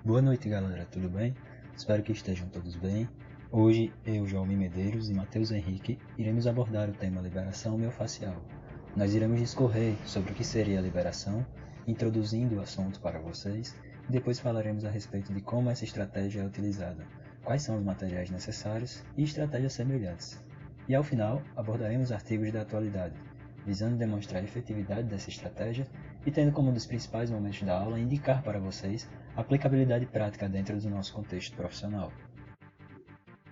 Boa noite, galera, tudo bem? Espero que estejam todos bem. Hoje, eu, João Medeiros e Matheus Henrique iremos abordar o tema liberação miofascial. Nós iremos discorrer sobre o que seria a liberação, introduzindo o assunto para vocês, e depois falaremos a respeito de como essa estratégia é utilizada, quais são os materiais necessários e estratégias semelhantes. E ao final, abordaremos artigos da atualidade, visando demonstrar a efetividade dessa estratégia e tendo como um dos principais momentos da aula indicar para vocês a aplicabilidade prática dentro do nosso contexto profissional.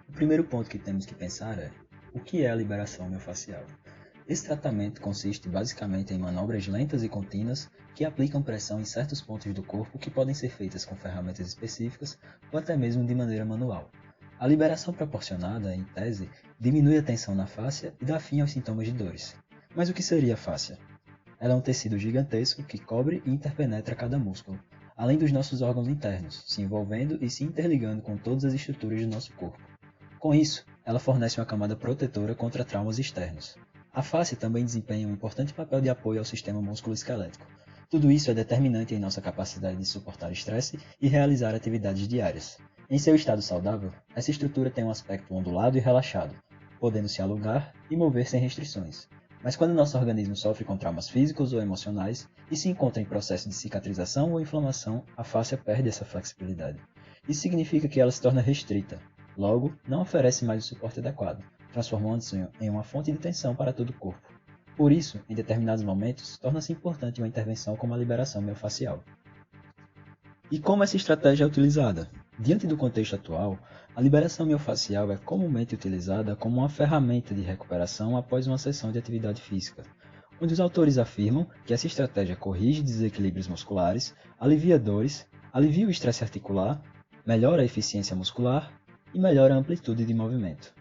O primeiro ponto que temos que pensar é: o que é a liberação miofascial? Esse tratamento consiste basicamente em manobras lentas e contínuas que aplicam pressão em certos pontos do corpo que podem ser feitas com ferramentas específicas ou até mesmo de maneira manual. A liberação proporcionada, em tese, diminui a tensão na fáscia e dá fim aos sintomas de dores. Mas o que seria a fáscia? Ela é um tecido gigantesco que cobre e interpenetra cada músculo, além dos nossos órgãos internos, se envolvendo e se interligando com todas as estruturas do nosso corpo. Com isso, ela fornece uma camada protetora contra traumas externos. A face também desempenha um importante papel de apoio ao sistema musculoesquelético. Tudo isso é determinante em nossa capacidade de suportar estresse e realizar atividades diárias. Em seu estado saudável, essa estrutura tem um aspecto ondulado e relaxado, podendo se alongar e mover sem restrições. Mas quando nosso organismo sofre com traumas físicos ou emocionais e se encontra em processo de cicatrização ou inflamação, a face perde essa flexibilidade. Isso significa que ela se torna restrita, logo, não oferece mais o suporte adequado, transformando-se em uma fonte de tensão para todo o corpo. Por isso, em determinados momentos, torna-se importante uma intervenção como a liberação miofascial. E como essa estratégia é utilizada? Diante do contexto atual, a liberação miofascial é comumente utilizada como uma ferramenta de recuperação após uma sessão de atividade física, onde os autores afirmam que essa estratégia corrige desequilíbrios musculares, alivia dores, alivia o estresse articular, melhora a eficiência muscular e melhora a amplitude de movimento.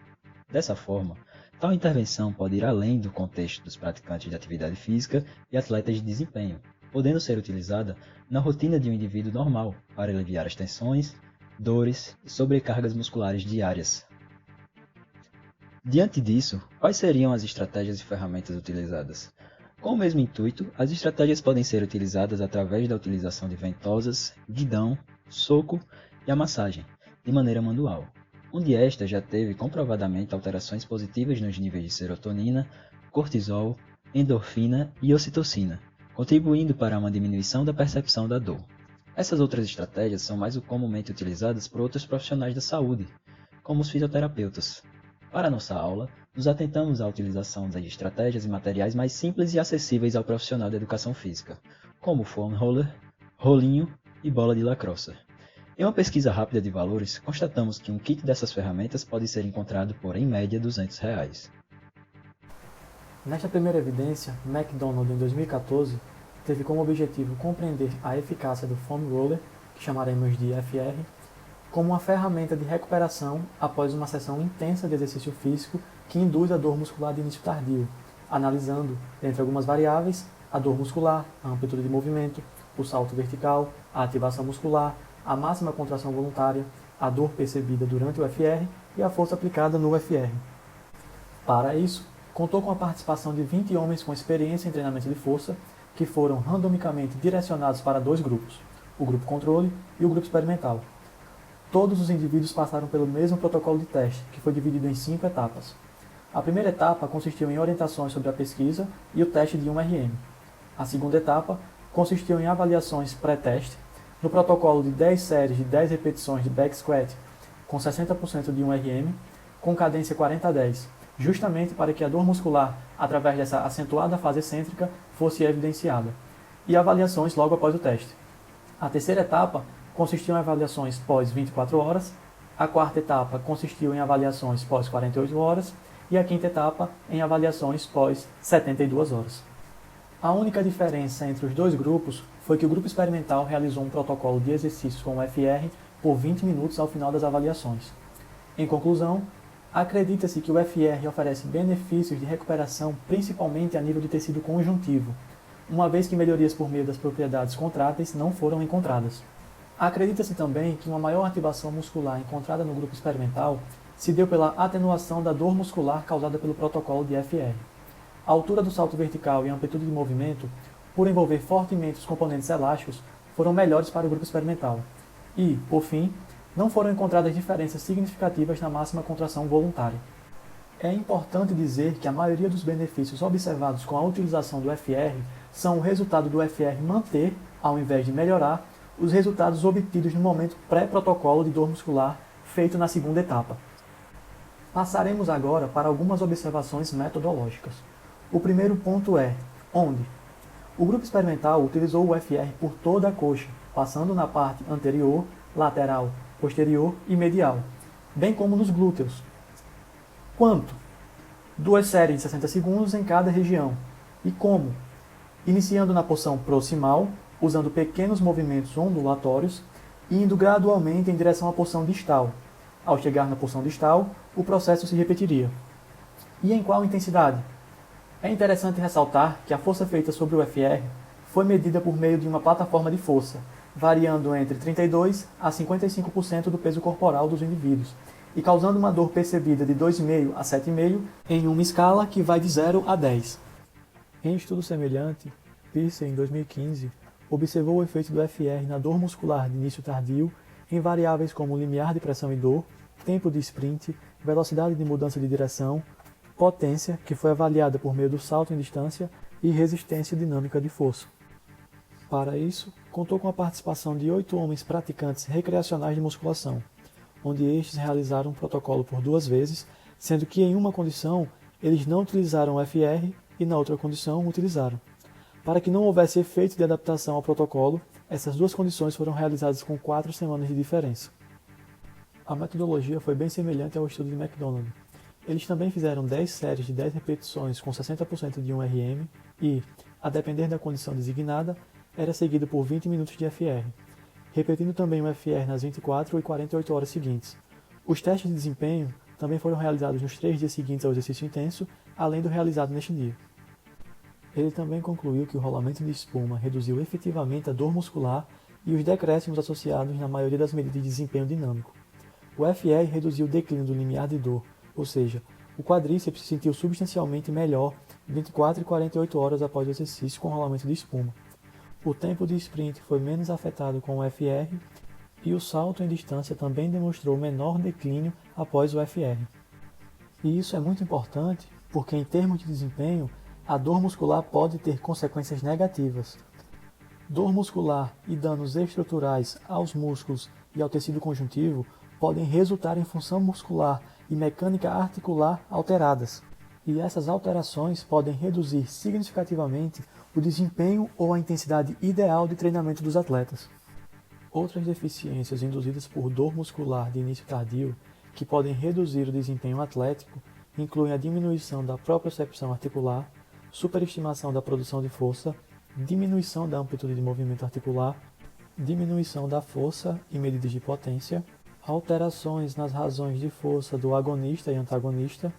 Dessa forma, tal intervenção pode ir além do contexto dos praticantes de atividade física e atletas de desempenho, podendo ser utilizada na rotina de um indivíduo normal para aliviar as tensões, dores e sobrecargas musculares diárias. Diante disso, quais seriam as estratégias e ferramentas utilizadas? Com o mesmo intuito, as estratégias podem ser utilizadas através da utilização de ventosas, guidão, soco e a massagem, de maneira manual, onde esta já teve comprovadamente alterações positivas nos níveis de serotonina, cortisol, endorfina e ocitocina, contribuindo para uma diminuição da percepção da dor. Essas outras estratégias são mais comumente utilizadas por outros profissionais da saúde, como os fisioterapeutas. Para nossa aula, nos atentamos à utilização das estratégias e materiais mais simples e acessíveis ao profissional da educação física, como foam roller, rolinho e bola de lacrosse. Em uma pesquisa rápida de valores, constatamos que um kit dessas ferramentas pode ser encontrado por, em média, R$200. Nesta primeira evidência, McDonald, em 2014, teve como objetivo compreender a eficácia do foam roller, que chamaremos de FR, como uma ferramenta de recuperação após uma sessão intensa de exercício físico que induz a dor muscular de início tardio, analisando, dentre algumas variáveis, a dor muscular, a amplitude de movimento, o salto vertical, a ativação muscular, a máxima contração voluntária, a dor percebida durante o FR e a força aplicada no FR. Para isso, contou com a participação de 20 homens com experiência em treinamento de força, que foram randomicamente direcionados para dois grupos, o grupo controle e o grupo experimental. Todos os indivíduos passaram pelo mesmo protocolo de teste, que foi dividido em 5 etapas. A primeira etapa consistiu em orientações sobre a pesquisa e o teste de 1RM. A segunda etapa consistiu em avaliações pré-teste, no protocolo de 10 séries de 10 repetições de back squat com 60% de 1RM, com cadência 40-10, justamente para que a dor muscular, através dessa acentuada fase excêntrica, fosse evidenciada, e avaliações logo após o teste. A terceira etapa consistiu em avaliações pós 24 horas, a quarta etapa consistiu em avaliações pós 48 horas e a quinta etapa em avaliações pós 72 horas. A única diferença entre os dois grupos foi que o grupo experimental realizou um protocolo de exercícios com o FR por 20 minutos ao final das avaliações. Em conclusão, acredita-se que o FR oferece benefícios de recuperação principalmente a nível de tecido conjuntivo, uma vez que melhorias por meio das propriedades contráteis não foram encontradas. Acredita-se também que uma maior ativação muscular encontrada no grupo experimental se deu pela atenuação da dor muscular causada pelo protocolo de FR. A altura do salto vertical e a amplitude de movimento, por envolver fortemente os componentes elásticos, foram melhores para o grupo experimental. E, por fim, não foram encontradas diferenças significativas na máxima contração voluntária. É importante dizer que a maioria dos benefícios observados com a utilização do FR são o resultado do FR manter, ao invés de melhorar, os resultados obtidos no momento pré-protocolo de dor muscular feito na segunda etapa. Passaremos agora para algumas observações metodológicas. O primeiro ponto é onde? O grupo experimental utilizou o FR por toda a coxa, passando na parte anterior, lateral, posterior e medial, bem como nos glúteos. Quanto? 2 séries de 60 segundos em cada região. E como? Iniciando na porção proximal, usando pequenos movimentos ondulatórios e indo gradualmente em direção à porção distal. Ao chegar na porção distal, o processo se repetiria. E em qual intensidade? É interessante ressaltar que a força feita sobre o FR foi medida por meio de uma plataforma de força, variando entre 32% a 55% do peso corporal dos indivíduos, e causando uma dor percebida de 2,5 a 7,5 em uma escala que vai de 0 a 10. Em estudo semelhante, Pearce, em 2015, observou o efeito do FR na dor muscular de início tardio em variáveis como limiar de pressão e dor, tempo de sprint, velocidade de mudança de direção, potência, que foi avaliada por meio do salto em distância, e resistência dinâmica de força. Para isso, contou com a participação de 8 homens praticantes recreacionais de musculação, onde estes realizaram um protocolo por 2 vezes, sendo que em uma condição eles não utilizaram o FR e na outra condição utilizaram. Para que não houvesse efeito de adaptação ao protocolo, essas 2 condições foram realizadas com 4 semanas de diferença. A metodologia foi bem semelhante ao estudo de McDonald. Eles também fizeram 10 séries de 10 repetições com 60% de 1 RM e, a depender da condição designada, era seguido por 20 minutos de FR, repetindo também o FR nas 24 e 48 horas seguintes. Os testes de desempenho também foram realizados nos 3 dias seguintes ao exercício intenso, além do realizado neste dia. Ele também concluiu que o rolamento de espuma reduziu efetivamente a dor muscular e os decréscimos associados na maioria das medidas de desempenho dinâmico. O FR reduziu o declínio do limiar de dor, ou seja, o quadríceps se sentiu substancialmente melhor 24 e 48 horas após o exercício com rolamento de espuma. O tempo de sprint foi menos afetado com o FR e o salto em distância também demonstrou menor declínio após o FR. E isso é muito importante porque, em termos de desempenho, a dor muscular pode ter consequências negativas. Dor muscular e danos estruturais aos músculos e ao tecido conjuntivo podem resultar em função muscular e mecânica articular alteradas, e essas alterações podem reduzir significativamente o desempenho ou a intensidade ideal de treinamento dos atletas. Outras deficiências induzidas por dor muscular de início tardio que podem reduzir o desempenho atlético incluem a diminuição da propriocepção articular, superestimação da produção de força, diminuição da amplitude de movimento articular, diminuição da força e medidas de potência, alterações nas razões de força do agonista e antagonista,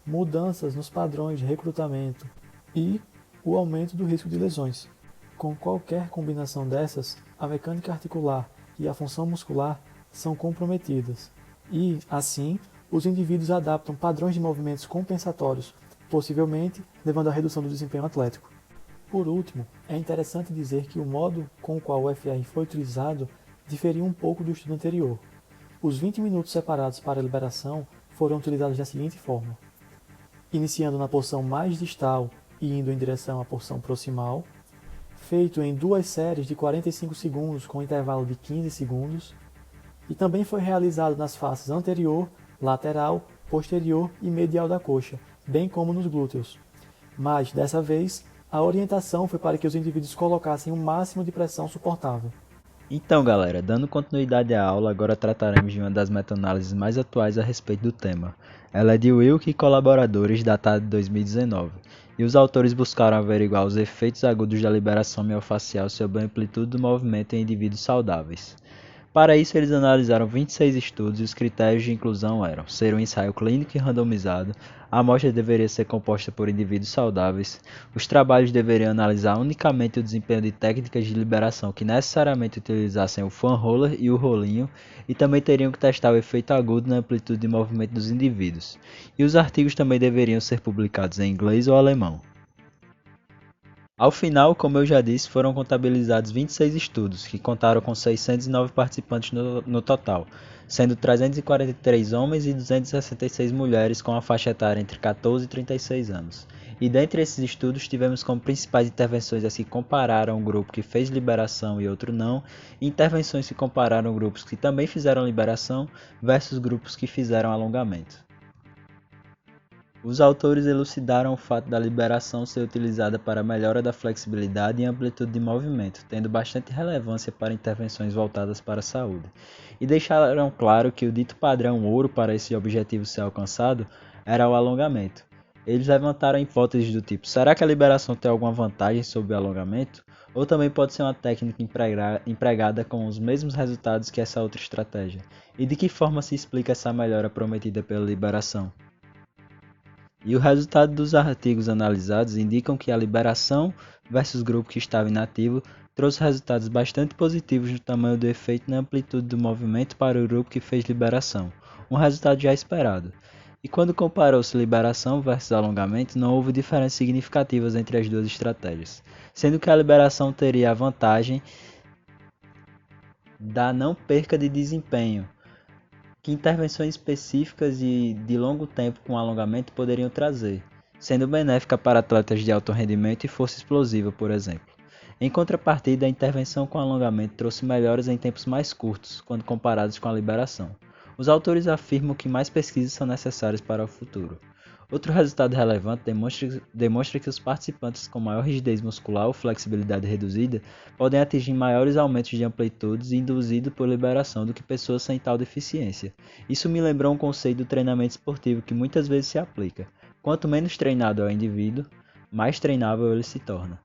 mudanças nos padrões de recrutamento e o aumento do risco de lesões. Com qualquer combinação dessas, a mecânica articular e a função muscular são comprometidas e, assim, os indivíduos adaptam padrões de movimentos compensatórios, possivelmente levando à redução do desempenho atlético. Por último, é interessante dizer que o modo com o qual o FR foi utilizado diferia um pouco do estudo anterior. Os 20 minutos separados para a liberação foram utilizados da seguinte forma: iniciando na porção mais distal e indo em direção à porção proximal, feito em 2 séries de 45 segundos com intervalo de 15 segundos, e também foi realizado nas faces anterior, lateral, posterior e medial da coxa, bem como nos glúteos. Mas, dessa vez, a orientação foi para que os indivíduos colocassem o máximo de pressão suportável. Então, galera, dando continuidade à aula, agora trataremos de uma das meta-análises mais atuais a respeito do tema. Ela é de Wilk e colaboradores, datada de 2019, e os autores buscaram averiguar os efeitos agudos da liberação miofascial sobre a amplitude do movimento em indivíduos saudáveis. Para isso, eles analisaram 26 estudos e os critérios de inclusão eram ser um ensaio clínico e randomizado, a amostra deveria ser composta por indivíduos saudáveis, os trabalhos deveriam analisar unicamente o desempenho de técnicas de liberação que necessariamente utilizassem o fan roller e o rolinho, e também teriam que testar o efeito agudo na amplitude de movimento dos indivíduos, e os artigos também deveriam ser publicados em inglês ou alemão. Ao final, como eu já disse, foram contabilizados 26 estudos, que contaram com 609 participantes no total, sendo 343 homens e 266 mulheres com a faixa etária entre 14 e 36 anos. E dentre esses estudos tivemos como principais intervenções as que compararam um grupo que fez liberação e outro não, e intervenções que compararam grupos que também fizeram liberação versus grupos que fizeram alongamento. Os autores elucidaram o fato da liberação ser utilizada para a melhora da flexibilidade e amplitude de movimento, tendo bastante relevância para intervenções voltadas para a saúde, e deixaram claro que o dito padrão ouro para esse objetivo ser alcançado era o alongamento. Eles levantaram hipóteses do tipo: será que a liberação tem alguma vantagem sobre o alongamento? Ou também pode ser uma técnica empregada com os mesmos resultados que essa outra estratégia? E de que forma se explica essa melhora prometida pela liberação? E o resultado dos artigos analisados indicam que a liberação versus grupo que estava inativo trouxe resultados bastante positivos no tamanho do efeito e na amplitude do movimento para o grupo que fez liberação, um resultado já esperado. E quando comparou-se liberação versus alongamento, não houve diferenças significativas entre as duas estratégias, sendo que a liberação teria a vantagem da não perca de desempenho, que intervenções específicas e de longo tempo com alongamento poderiam trazer, sendo benéfica para atletas de alto rendimento e força explosiva, por exemplo. Em contrapartida, a intervenção com alongamento trouxe melhoras em tempos mais curtos, quando comparados com a liberação. Os autores afirmam que mais pesquisas são necessárias para o futuro. Outro resultado relevante demonstra que os participantes com maior rigidez muscular ou flexibilidade reduzida podem atingir maiores aumentos de amplitudes induzidos por liberação do que pessoas sem tal deficiência. Isso me lembrou um conceito do treinamento esportivo que muitas vezes se aplica. Quanto menos treinado é o indivíduo, mais treinável ele se torna.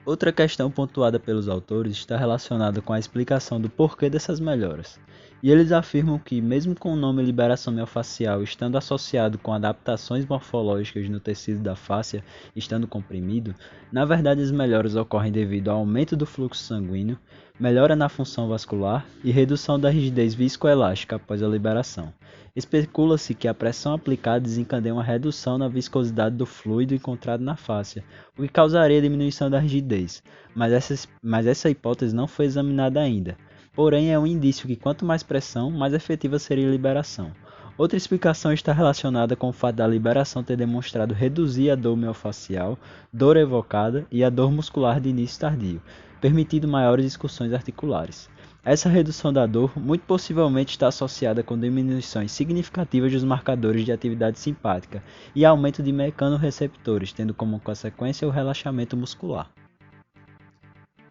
Outra questão pontuada pelos autores está relacionada com a explicação do porquê dessas melhoras. E eles afirmam que, mesmo com o nome liberação miofascial estando associado com adaptações morfológicas no tecido da fáscia estando comprimido, na verdade as melhoras ocorrem devido ao aumento do fluxo sanguíneo, melhora na função vascular e redução da rigidez viscoelástica após a liberação. Especula-se que a pressão aplicada desencadeia uma redução na viscosidade do fluido encontrado na fáscia, o que causaria diminuição da rigidez, mas essa hipótese não foi examinada ainda. Porém, é um indício que quanto mais pressão, mais efetiva seria a liberação. Outra explicação está relacionada com o fato da liberação ter demonstrado reduzir a dor miofascial, dor evocada e a dor muscular de início tardio, permitindo maiores excursões articulares. Essa redução da dor muito possivelmente está associada com diminuições significativas dos marcadores de atividade simpática e aumento de mecanorreceptores, tendo como consequência o relaxamento muscular.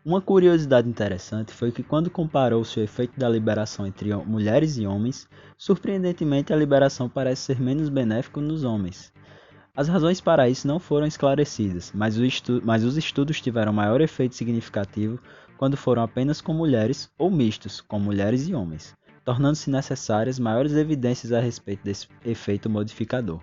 Uma curiosidade interessante foi que quando comparou-se o efeito da liberação entre mulheres e homens, surpreendentemente a liberação parece ser menos benéfica nos homens. As razões para isso não foram esclarecidas, mas os estudos tiveram maior efeito significativo quando foram apenas com mulheres ou mistos, com mulheres e homens, tornando-se necessárias maiores evidências a respeito desse efeito modificador.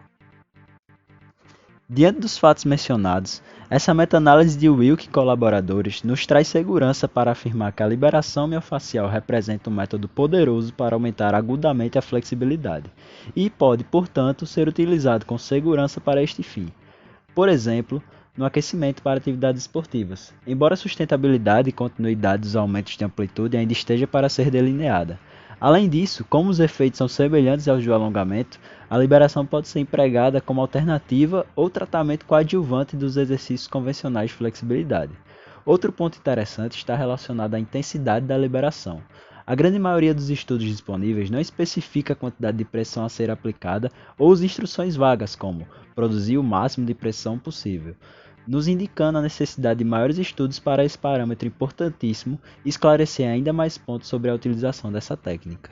Diante dos fatos mencionados, essa meta-análise de Wilk e colaboradores nos traz segurança para afirmar que a liberação miofascial representa um método poderoso para aumentar agudamente a flexibilidade e pode, portanto, ser utilizado com segurança para este fim. Por exemplo, no aquecimento para atividades esportivas, embora a sustentabilidade e continuidade dos aumentos de amplitude ainda esteja para ser delineada. Além disso, como os efeitos são semelhantes aos do alongamento, a liberação pode ser empregada como alternativa ou tratamento coadjuvante dos exercícios convencionais de flexibilidade. Outro ponto interessante está relacionado à intensidade da liberação. A grande maioria dos estudos disponíveis não especifica a quantidade de pressão a ser aplicada ou as instruções vagas, como produzir o máximo de pressão possível, nos indicando a necessidade de maiores estudos para esse parâmetro importantíssimo e esclarecer ainda mais pontos sobre a utilização dessa técnica.